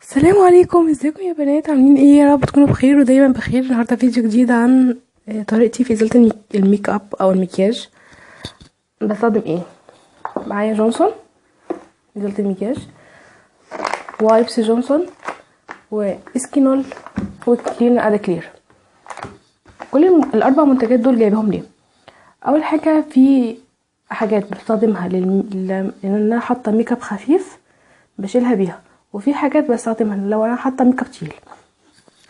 السلام عليكم، ازيكم يا بنات؟ عاملين ايه؟ يا رب تكونوا بخير ودايما بخير. النهارده فيديو جديد عن طريقتي في ازاله الميك اب او المكياج. بستخدم ايه؟ معايا جونسون ازاله المكياج، وايبس جونسون، واسكينول، وكلين ادكلير. كل الاربع منتجات دول جايبهم ليه؟ اول حاجه، في حاجات بستخدمها لان انا حاطه ميك اب خفيف بشيلها بيها، وفي حاجات بستخدمها لو انا حاطه ميك اب تقيل.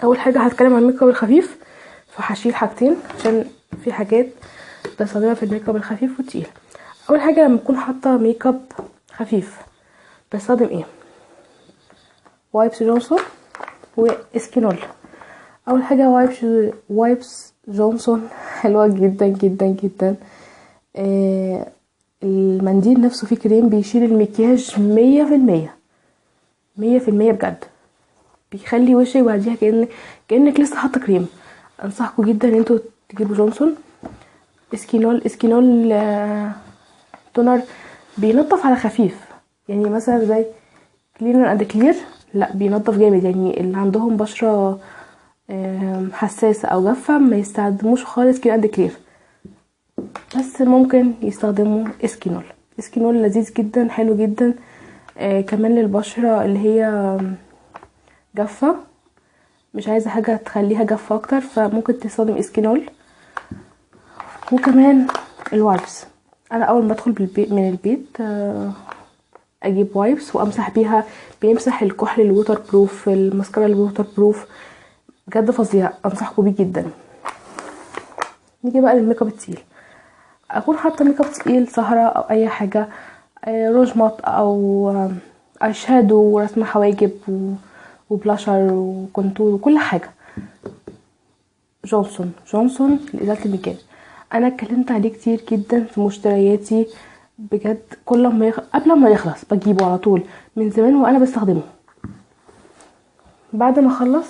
اول حاجه هتكلم عن الميك اب الخفيف، فهشيل حاجتين عشان في حاجات بستخدمها في الميك اب الخفيف والتقيل. اول حاجه لما اكون حاطه ميك اب خفيف بستخدم ايه؟ وايبس جونسون واسكينول. اول حاجه وايبس جونسون حلوه جدا جدا جدا. المنديل نفسه فيه كريم بيشيل المكياج 100% بجد، بيخلي وشك بعديها كأنك لسه حاطه كريم. انصحكم جدا ان انتوا تجيبوا جونسون. اسكينول تونر بينظف على خفيف، يعني مثلا زي كلينر اند كلير، لا بينظف جامد. يعني اللي عندهم بشره حساسه او جافه ما يستخدموش خالص كلينر اند كلير، بس ممكن يستخدموا اسكينول لذيذ جدا، حلو جدا. كمان للبشره اللي هي جافه، مش عايزه حاجه تخليها جافه اكتر، فممكن تستخدم اسكينول. وكمان الوايبس، انا اول ما ادخل من البيت اجيب وايبس وامسح بيها. بيمسح الكحل الووتر بروف، الماسكارا الووتر بروف، بجد فظيع، انصحكم بيه جدا. نيجي بقى للميك اب التقيل. اكون حاطه ميك اب تقيل، سهره او اي حاجه، روج مات او اي شادو ورسمه حواجب وبلاشر وكونتور وكل حاجه. جونسون لازاله المكياج، انا اتكلمت عليه كتير جدا في مشترياتي بجد. كل ما قبل ما يخلص بجيبه على طول، من زمان وانا بستخدمه. بعد ما اخلص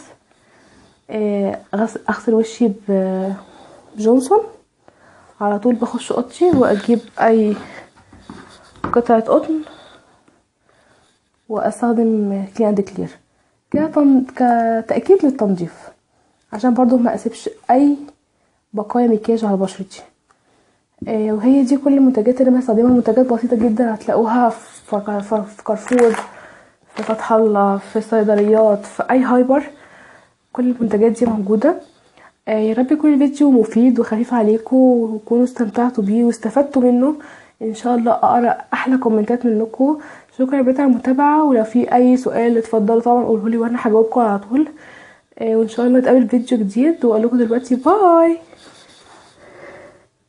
اغسل وشي بجونسون على طول، بخش اوضتي واجيب اي قطعه قطن واستخدم كلين اند كلير كتأكيد للتنظيف، عشان برضو ما اسيبش اي بقايا مكياج على بشرتي. وهي دي كل المنتجات اللي انا بستخدمها. منتجات بسيطه جدا، هتلاقوها في كارفور، في فتح الله، في صيدليات، في اي هايبر. كل المنتجات دي موجوده. يا رب يكون الفيديو مفيد وخفيف عليكم، وتكونوا استمتعتوا بيه واستفدتوا منه. ان شاء الله اقرا احلى كومنتات منكم. شكرا على المتابعه، ولو في اي سؤال اتفضلوا طبعا قولوا لي وانا هجاوبكم على طول. وان شاء الله نتقابل في فيديو جديد، واقول لكم دلوقتي باي.